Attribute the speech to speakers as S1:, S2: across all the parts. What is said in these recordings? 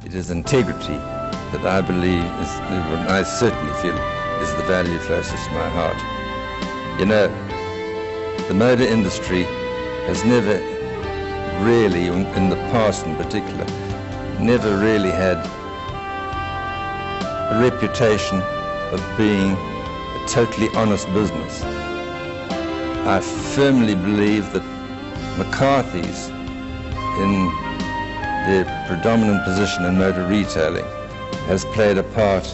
S1: It is integrity that I believe is, I certainly feel, is the value closest to my heart. You know, the motor industry has never really, in the past in particular, never really had a reputation of being a totally honest business. I firmly believe that McCarthy's, in their predominant position in motor retailing, has played a part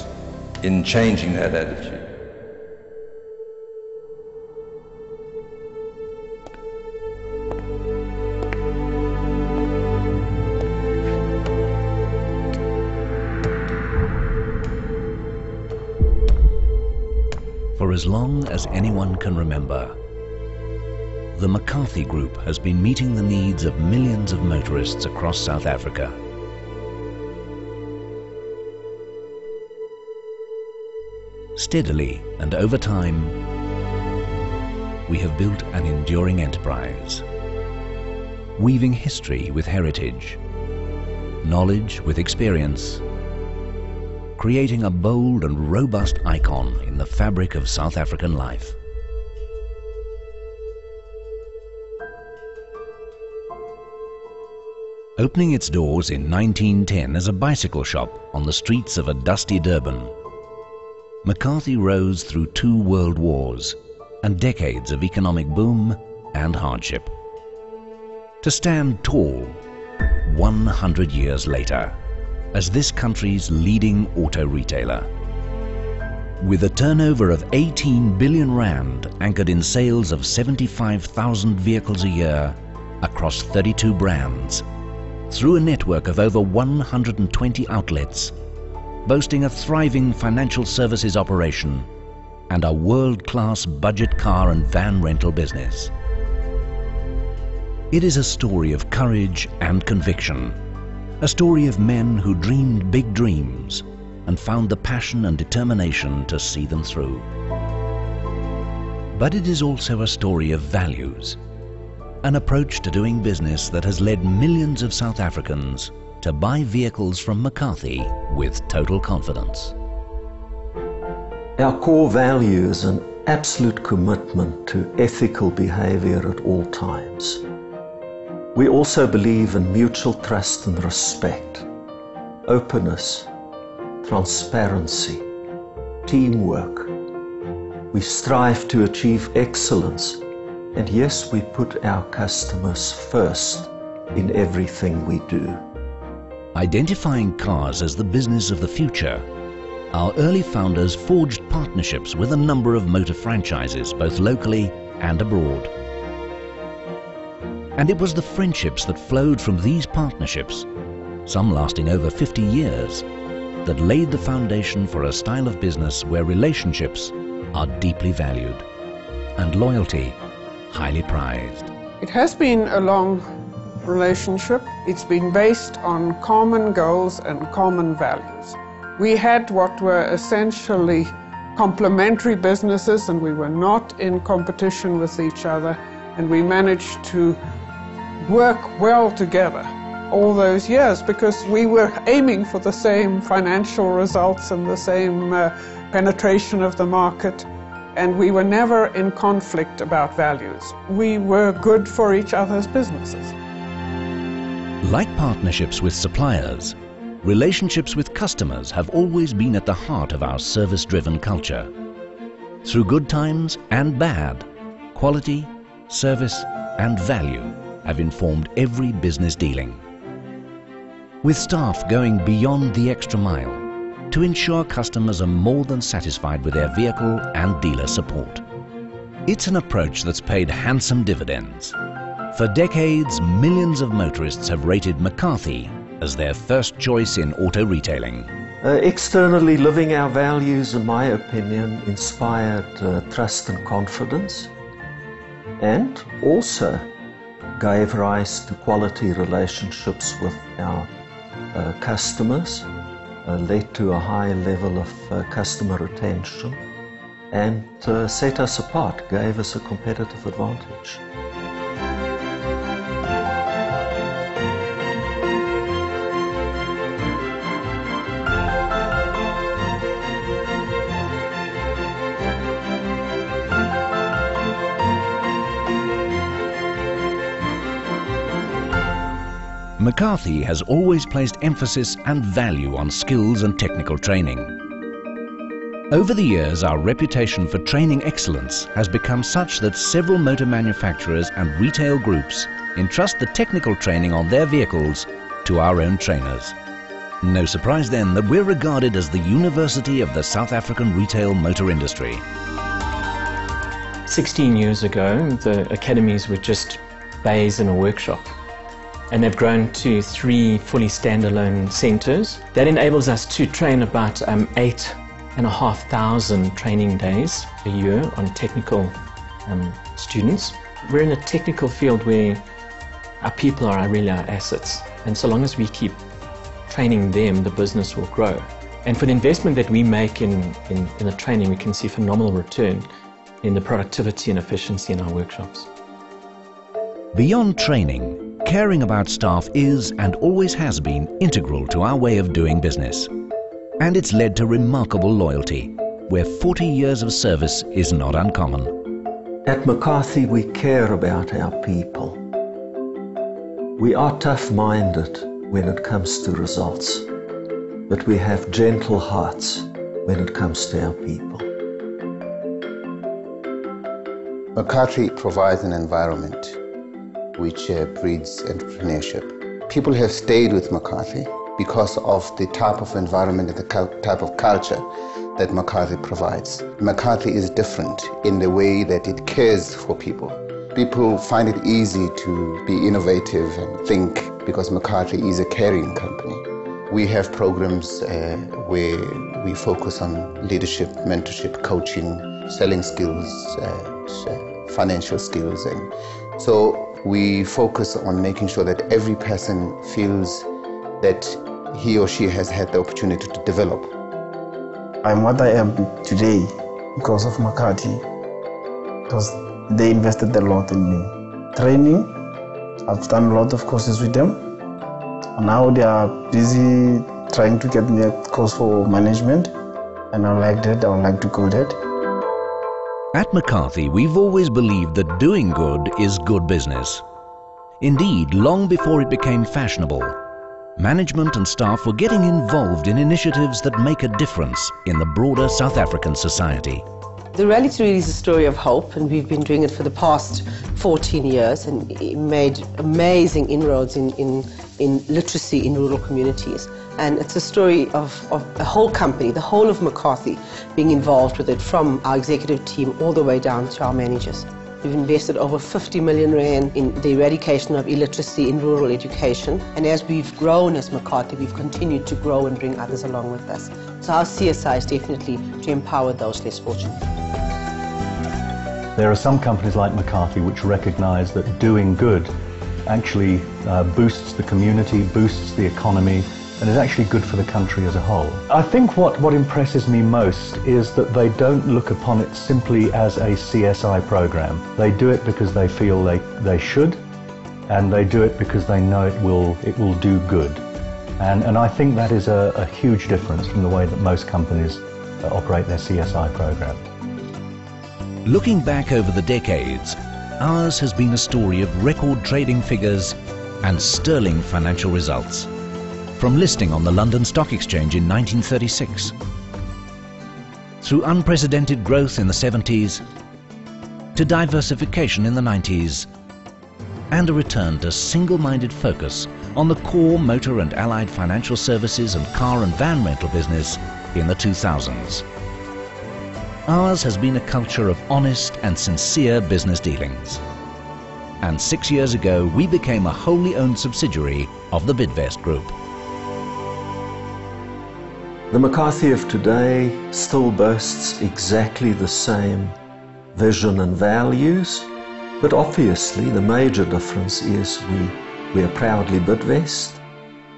S1: in changing that attitude.
S2: For as long as anyone can remember, the McCarthy Group has been meeting the needs of millions of motorists across South Africa. Steadily and over time, we have built an enduring enterprise, weaving history with heritage, knowledge with experience, creating a bold and robust icon in the fabric of South African life. Opening its doors in 1910 as a bicycle shop on the streets of a dusty Durban, McCarthy rose through 2 world wars and decades of economic boom and hardship, to stand tall 100 years later as this country's leading auto retailer. With a turnover of 18 billion rand anchored in sales of 75,000 vehicles a year across 32 brands, through a network of over 120 outlets, boasting a thriving financial services operation and a world-class budget car and van rental business. It is a story of courage and conviction, a story of men who dreamed big dreams and found the passion and determination to see them through. But it is also a story of values, an approach to doing business that has led millions of South Africans to buy vehicles from McCarthy with total confidence.
S3: Our core value is an absolute commitment to ethical behavior at all times. We also believe in mutual trust and respect, openness, transparency, teamwork. We strive to achieve excellence, and yes, we put our customers first in everything we do.
S2: Identifying cars as the business of the future, our early founders forged partnerships with a number of motor franchises, both locally and abroad. And it was the friendships that flowed from these partnerships, some lasting over 50 years, that laid the foundation for a style of business where relationships are deeply valued and loyalty highly prized.
S4: It has been a long relationship. It's been based on common goals and common values. We had what were essentially complementary businesses, and we were not in competition with each other, and we managed to work well together all those years because we were aiming for the same financial results and the same penetration of the market, and we were never in conflict about values. We were good for each other's businesses.
S2: Like partnerships with suppliers, relationships with customers have always been at the heart of our service-driven culture. Through good times and bad, quality, service, and value have informed every business dealing. With staff going beyond the extra mile to ensure customers are more than satisfied with their vehicle and dealer support. It's an approach that's paid handsome dividends. For decades, millions of motorists have rated McCarthy as their first choice in auto retailing.
S3: Externally, living our values, in my opinion, inspired trust and confidence, and also gave rise to quality relationships with our customers, led to a high level of customer retention, and set us apart, gave us a competitive advantage.
S2: McCarthy has always placed emphasis and value on skills and technical training. Over the years, our reputation for training excellence has become such that several motor manufacturers and retail groups entrust the technical training on their vehicles to our own trainers. No surprise then that we're regarded as the university of the South African retail motor industry.
S5: 16 years ago, the academies were just bays in a workshop. And they've grown to 3 fully standalone centres. That enables us to train about 8,500 training days a year on technical students. We're in a technical field where our people are really our assets. And so long as we keep training them, the business will grow. And for the investment that we make in the training, we can see phenomenal return in the productivity and efficiency in our workshops.
S2: Beyond training, caring about staff is and always has been integral to our way of doing business. And it's led to remarkable loyalty, where 40 years of service is not uncommon.
S3: At McCarthy, we care about our people. We are tough-minded when it comes to results, but we have gentle hearts when it comes to our people.
S6: McCarthy provides an environment which breeds entrepreneurship. People have stayed with McCarthy because of the type of environment and the type of culture that McCarthy provides. McCarthy is different in the way that it cares for people. People find it easy to be innovative and think because McCarthy is a caring company. We have programs where we focus on leadership, mentorship, coaching, selling skills, financial skills, and so we focus on making sure that every person feels that he or she has had the opportunity to develop.
S7: I'm what I am today because of McCarthy, because they invested a lot in me. Training, I've done a lot of courses with them. Now they are busy trying to get me a course for management, and I like that, I would like to go that.
S2: At McCarthy, we've always believed that doing good is good business. Indeed, long before it became fashionable, management and staff were getting involved in initiatives that make a difference in the broader South African society.
S8: The Rally to Read is a story of hope, and we've been doing it for the past 14 years and made amazing inroads in literacy in rural communities. And it's a story of a whole company, the whole of McCarthy, being involved with it, from our executive team all the way down to our managers. We've invested over 50 million rand in the eradication of illiteracy in rural education. And as we've grown as McCarthy, we've continued to grow and bring others along with us. So our CSI is definitely to empower those less fortunate.
S9: There are some companies like McCarthy which recognize that doing good actually boosts the community, boosts the economy, and is actually good for the country as a whole. I think what impresses me most is that they don't look upon it simply as a CSI program. They do it because they feel they should, and they do it because they know it will do good. And I think that is a huge difference from the way that most companies operate their CSI program.
S2: Looking back over the decades, ours has been a story of record trading figures and sterling financial results. From listing on the London Stock Exchange in 1936, through unprecedented growth in the 70s, to diversification in the 90s, and a return to single-minded focus on the core motor and allied financial services and car and van rental business in the 2000s. Ours has been a culture of honest and sincere business dealings. And 6 years ago, we became a wholly owned subsidiary of the Bidvest Group.
S3: The McCarthy of today still boasts exactly the same vision and values, but obviously the major difference is we are proudly Bidvest,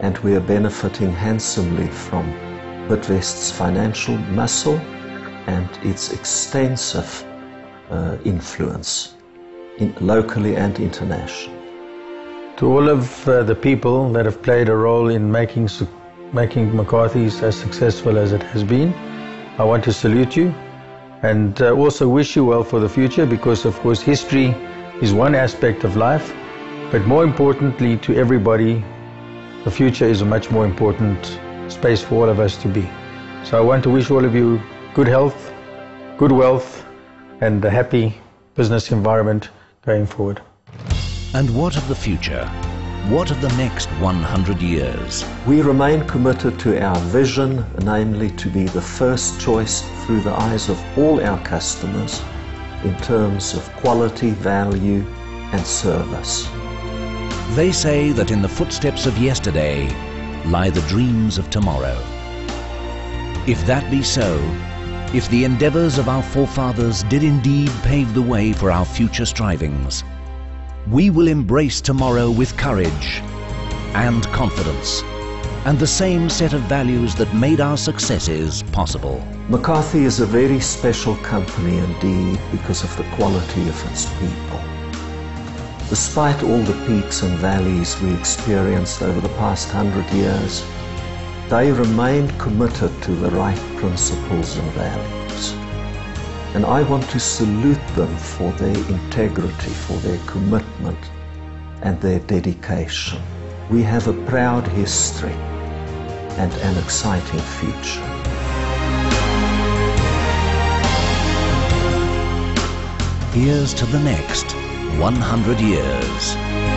S3: and we are benefiting handsomely from Bidvest's financial muscle and its extensive influence locally and internationally.
S10: To all of the people that have played a role in making McCarthy's as successful as it has been, I want to salute you and also wish you well for the future, because of course history is one aspect of life, but more importantly to everybody, the future is a much more important space for all of us to be. So I want to wish all of you good health, good wealth, and a happy business environment going forward.
S2: And what of the future? What of the next 100 years?
S3: We remain committed to our vision, namely to be the first choice through the eyes of all our customers in terms of quality, value, and service.
S2: They say that in the footsteps of yesterday lie the dreams of tomorrow. If that be so, if the endeavors of our forefathers did indeed pave the way for our future strivings, we will embrace tomorrow with courage and confidence, and the same set of values that made our successes possible.
S3: McCarthy is a very special company indeed because of the quality of its people. Despite all the peaks and valleys we experienced over the past 100 years, they remained committed to the right principles and values. And I want to salute them for their integrity, for their commitment and their dedication. We have a proud history and an exciting future.
S2: Here's to the next 100 years.